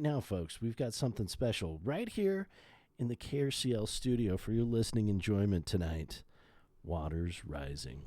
now, folks, we've got something special right here in the KRCL studio for your listening enjoyment tonight. Waters Rising.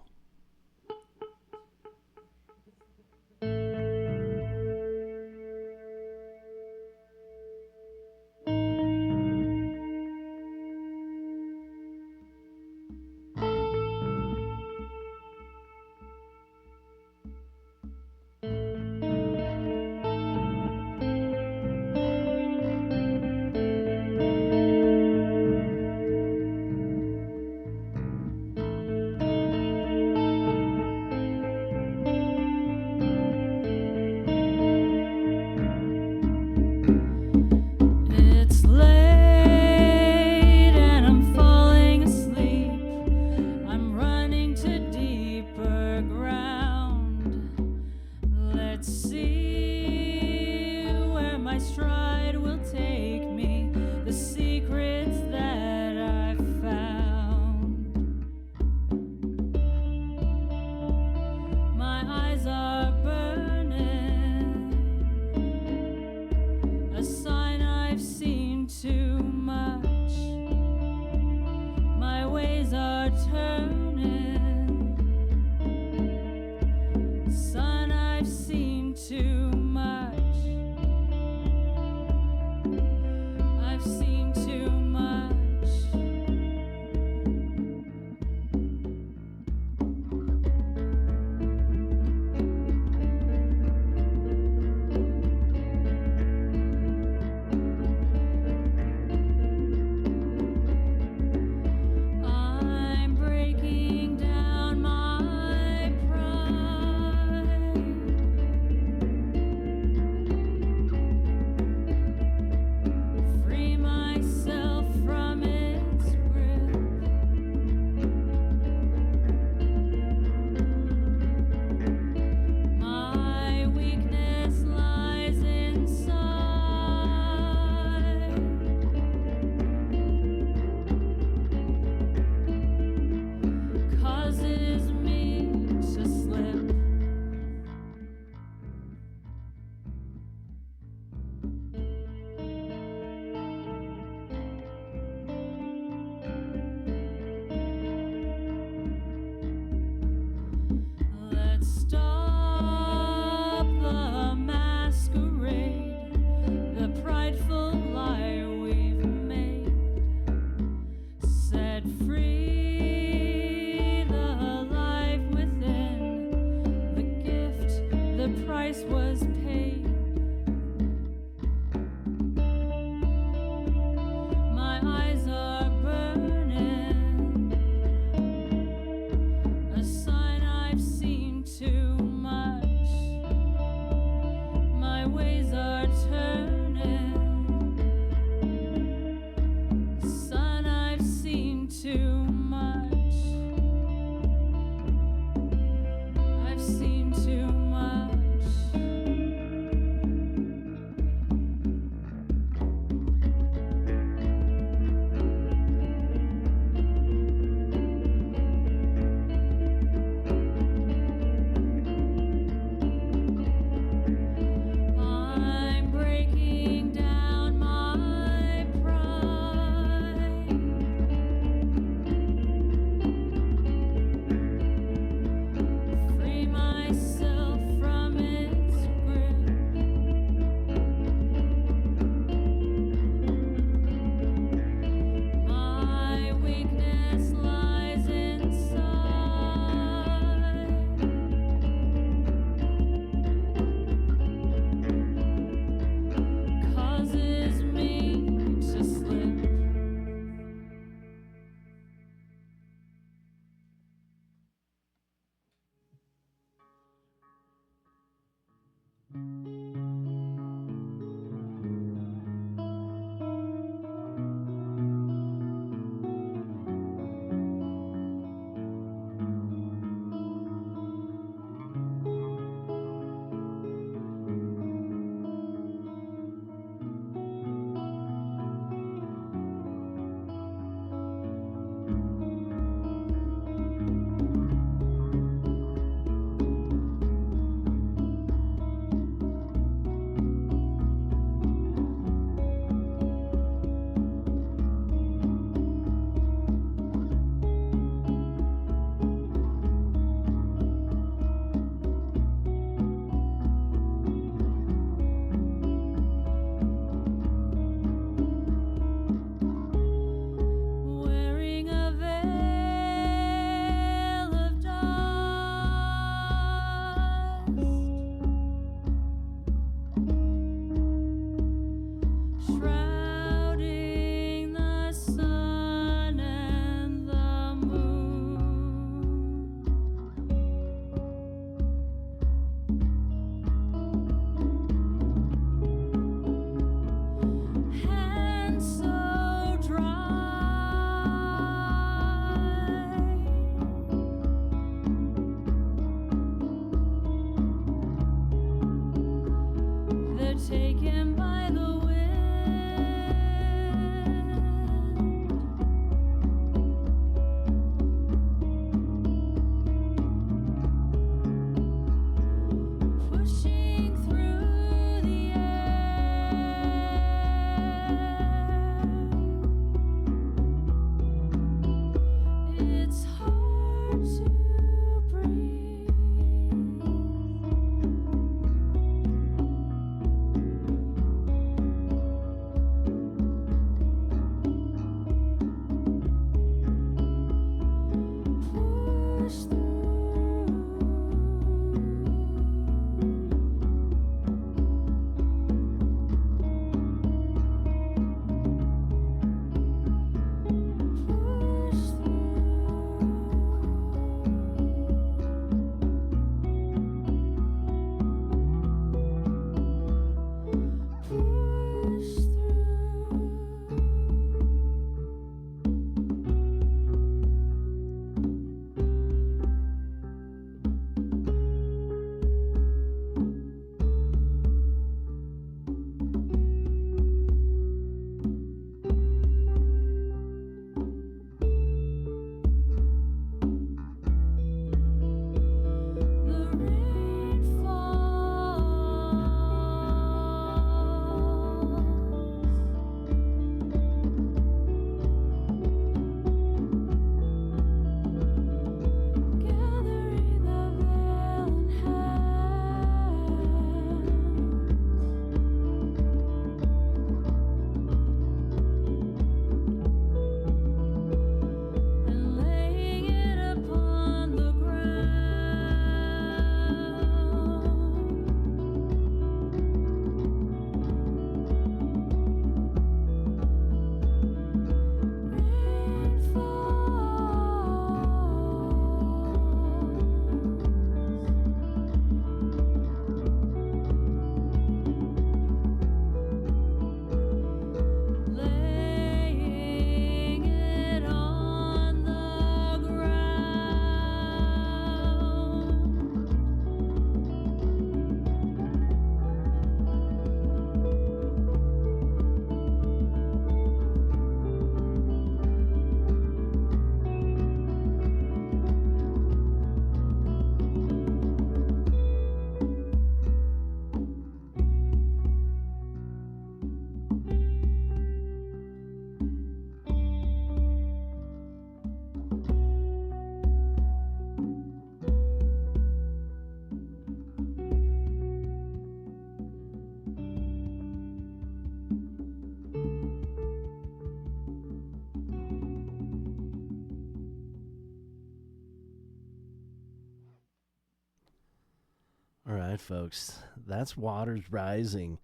folks. That's Waters Rising.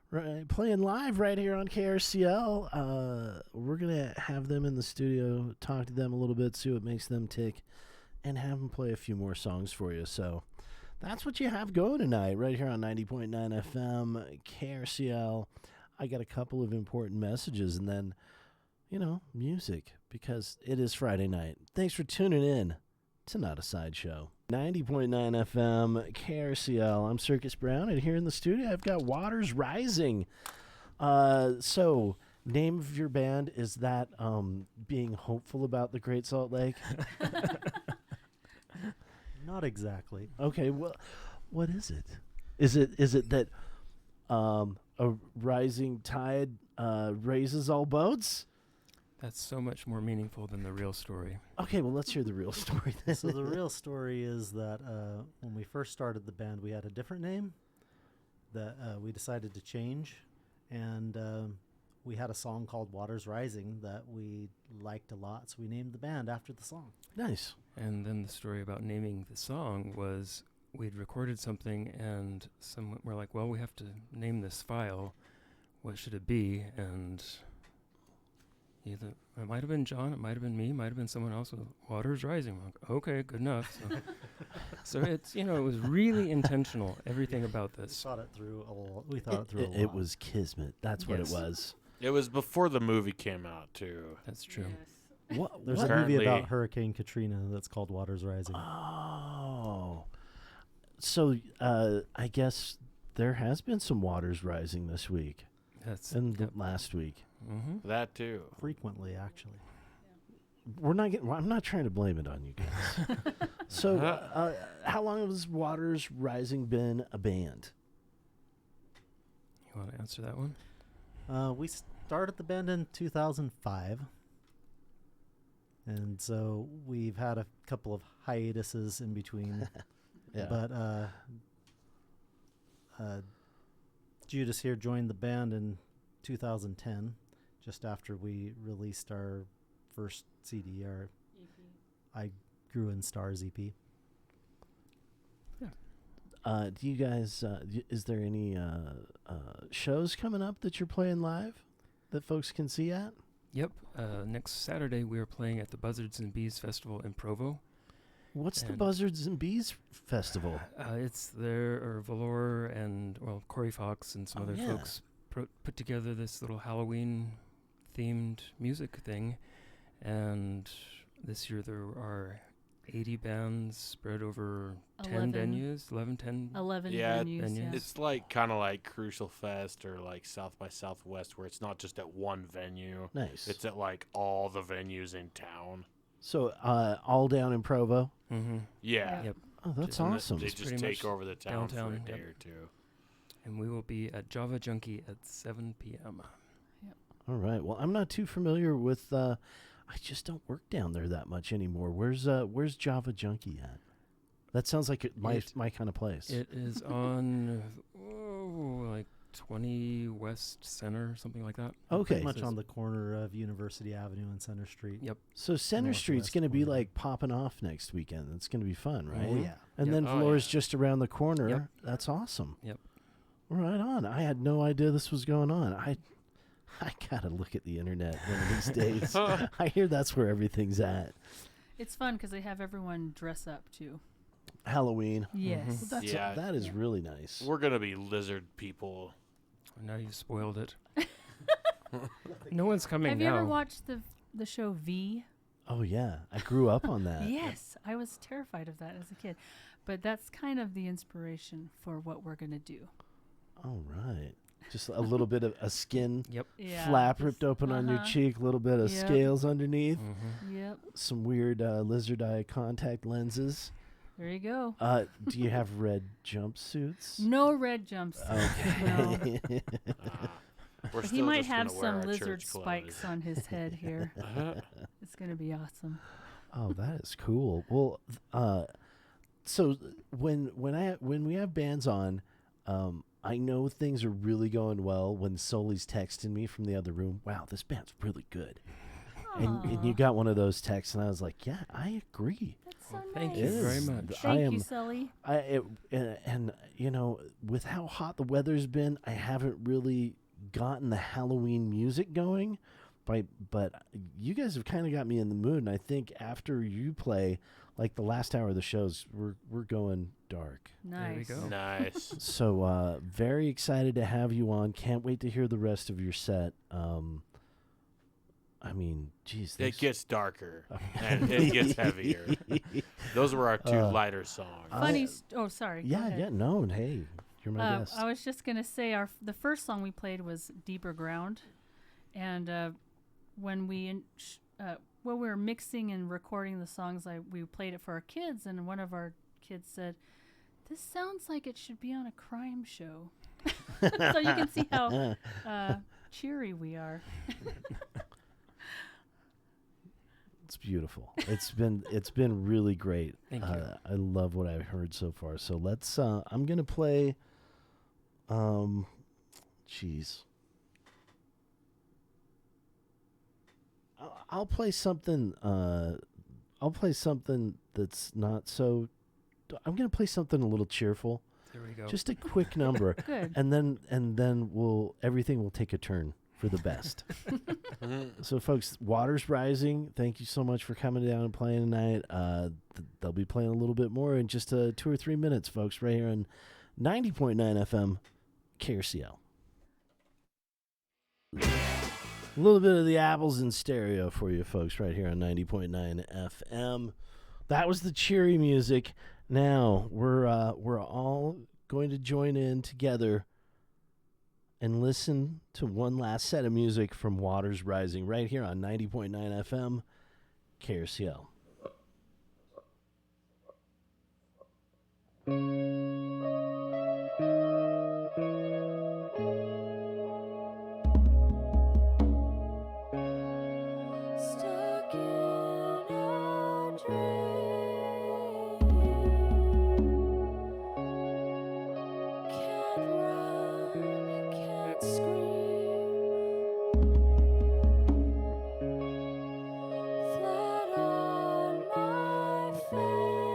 Right, playing live right here on KRCL. We're going to have them in the studio, talk to them a little bit, see what makes them tick, and have them play a few more songs for you. So that's what you have going tonight right here on 90.9 FM, KRCL. I got a couple of important messages and then, music, because it is Friday night. Thanks for tuning in to Not a Sideshow. 90.9 FM, KRCL. I'm Circus Brown, and here in the studio I've got Waters Rising. So, name of your band, is that being hopeful about the Great Salt Lake? Not exactly. Okay, well, what is it? Is it that a rising tide raises all boats? That's so much more meaningful than the real story. Okay, well, let's hear the real story then. So the real story is that when we first started the band, we had a different name that we decided to change, and we had a song called Waters Rising that we liked a lot, so we named the band after the song. Nice. And then the story about naming the song was we'd recorded something, and someone were like, well, we have to name this file. What should it be? And either it might have been John, it might have been me, it might have been someone else with Waters Rising. I'm like, okay, good enough. So it's, it was really intentional, everything about We this. thought it through a lot. We thought it through a lot. It was kismet. That's what it Yes. was. It was before the movie came out, too. That's true. What? There's what? a movie Apparently- about Hurricane Katrina that's called Waters Rising. Oh. So, I guess there has been some waters rising this week and last week. Mm-hmm. That, too. Frequently, actually. I'm not trying to blame it on you guys. So, how long has Waters Rising been a band? You want to answer that one? We started the band in 2005. And so we've had a couple of hiatuses in between. Yeah. But Judas here joined the band in 2010, just after we released our first CD, our I Grew in Stars EP. Do you guys, is there any shows coming up that you're playing live that folks can see at? Yep. Next Saturday, we are playing at the Buzzards and Bees Festival in Provo. What's the And- Buzzards and Bees Festival? It's there, or Valor and, Corey Fox and some Oh, other yeah. folks put together this little Halloween-themed music thing. And this year there are 80 bands spread over 10 venues, 10. 11 Yeah, venues. Yeah. It's kind of like Crucial Fest or like South by Southwest, where it's not just at one venue. Nice. It's at all the venues in town. So, all down in Provo? Mm-hmm. Yeah. Yep. Oh, that's And awesome. They It's just pretty take much over the town for a downtown, day yep. or two. And we will be at Java Junkie at 7 p.m. All right. Well, I'm not too familiar with. I just don't work down there that much anymore. Where's Java Junkie at? That sounds like my kind of place. It is on, 20 West Center, something like that. Okay. Pretty much on the corner of University Avenue and Center Street. Yep. So Center Street's Northwest going to be corner. popping off next weekend. It's going to be fun, right? Oh, yeah. And Yep. then Oh, Valor's yeah. just around the corner. Yep. That's awesome. Yep. Right on. I had no idea this was going on. I gotta look at the internet one of these days. I hear that's where everything's at. It's fun because they have everyone dress up too. Halloween. Yes. Well, Yeah. that is really nice. We're going to be lizard people. Now you've spoiled it. No one's coming Have now. you ever watched the show V? Oh yeah, I grew up on that. Yes, I was terrified of that as a kid, but that's kind of the inspiration for what we're gonna do. All right. Just a little bit of a skin Yep. Yeah. flap ripped open on your cheek, a little bit of Yep. scales underneath, Mm-hmm. Yep. some weird lizard eye contact lenses. There you go. Do you have red jumpsuits? No red jumpsuits. No. Okay. We're But he still might just have gonna wear some our lizard church clothes. spikes on his head here. It's gonna be awesome. Oh, that is cool. Well, so when we have bands on, I know things are really going well when Sully's texting me from the other room. Wow, this band's really good. And you Aw. got one of those texts, and I was like, yeah, I agree. That's so Thank nice. you It very is. much. I Thank am. you, Sully. And you know, with how hot the weather's been, I haven't really gotten the Halloween music going. But you guys have kind of got me in the mood, and I think after you play, like the last hour of the shows, we're going dark. Nice. There we go. Nice. So very excited to have you on. Can't wait to hear the rest of your set. I mean, geez, It gets darker and it gets heavier. Those were our two lighter songs. Funny. Sorry. Go Yeah, ahead. yeah, no, hey, you're my guest. I was just gonna say the first song we played was "Deeper Ground," and when we were mixing and recording the songs, we played it for our kids, and one of our kids said, "This sounds like it should be on a crime show." So you can see how cheery we are. It's beautiful. It's been really great. Thank you. I love what I've heard so far. So let's. I'm gonna play. Jeez. I'll play something. I'll play something that's not so. I'm gonna play something a little cheerful. There we go. Just a quick number, Good. and then everything will take a turn for the best. So, folks, Water's Rising. Thank you so much for coming down and playing tonight. They'll be playing a little bit more in just 2 or 3 minutes, folks, right here on 90.9 FM, KRCL. A little bit of the apples in stereo for you, folks, right here on 90.9 FM. That was the cheery music. Now we're all going to join in together and listen to one last set of music from Water's Rising right here on 90.9 FM, KRCL. Stuck in a dream, can't run, can't scream, flat on my face.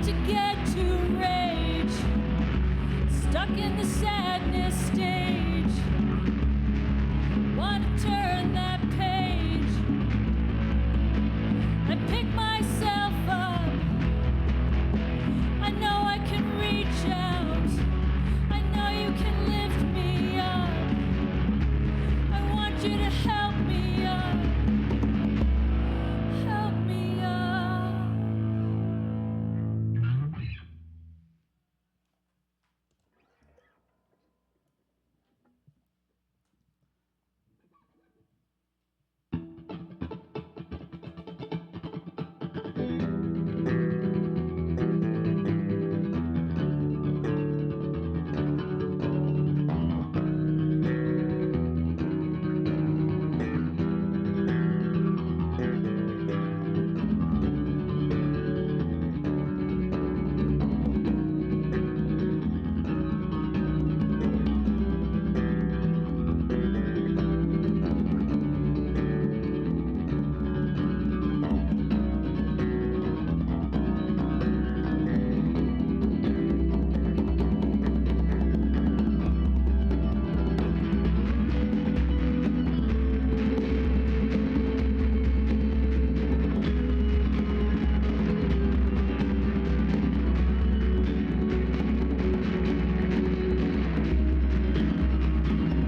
Want to get to rage, stuck in the sadness stage. Want to turn that page. I pick myself up. I know I can reach out. I know you can lift me up. I want you to help me up. Help me up.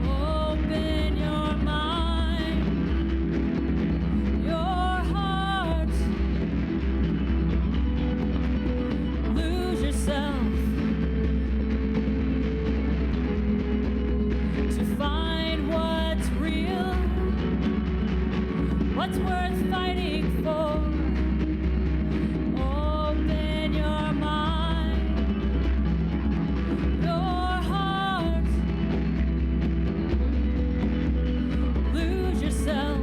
Open your mind, your heart. Lose yourself to find what's real, what's worth fighting for. Open your mind, your heart. Lose yourself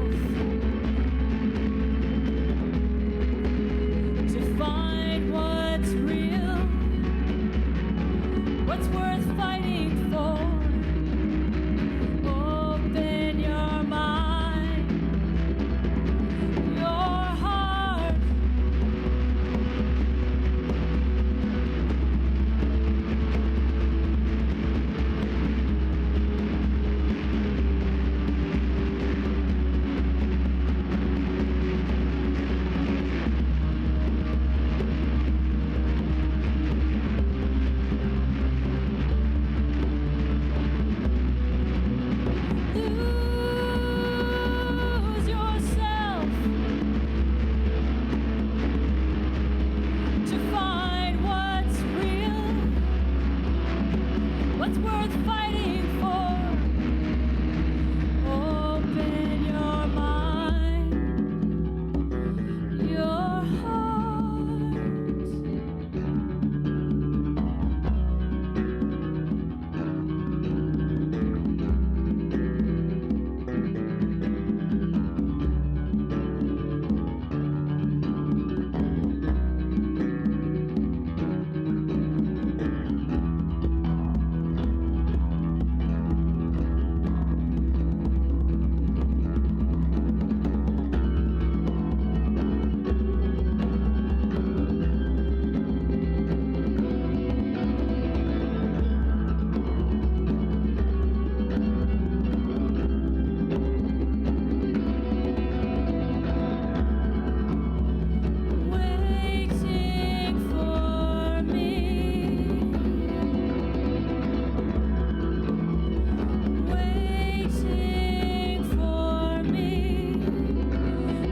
to find what's real, what's worth fighting for. Open your mind, your heart. Lose yourself to find what's real, what's worth fighting for. Open your mind, your heart. Waiting for me, waiting for me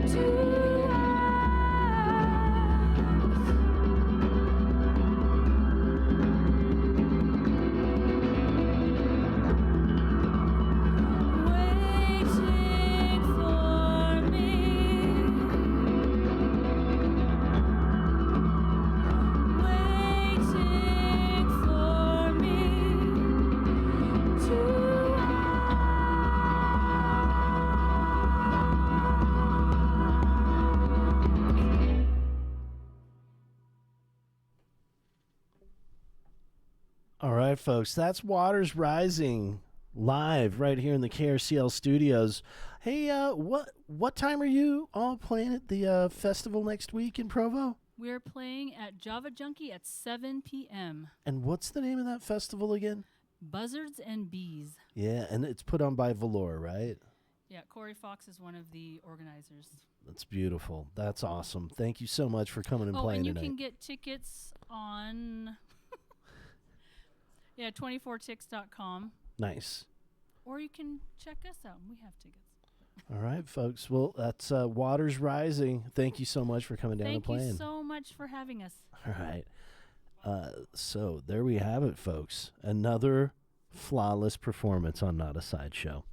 to waiting for me, waiting for me to All right, folks, that's Waters Rising live right here in the KRCL studios. Hey, what time are you all playing at the festival next week in Provo? We're playing at Java Junkie at 7 p.m. And what's the name of that festival again? Buzzards and Bees. Yeah, and it's put on by Velour, right? Yeah, Corey Fox is one of the organizers. That's beautiful. That's awesome. Thank you so much for coming and playing and you tonight. can get tickets on 24tix.com. Nice. Or you can check us out. We have tickets. All right, folks. Well, that's Waters Rising. Thank you so much for coming down and Thank playing. you so much for having us. All right. So there we have it, folks. Another flawless performance on Not a Sideshow.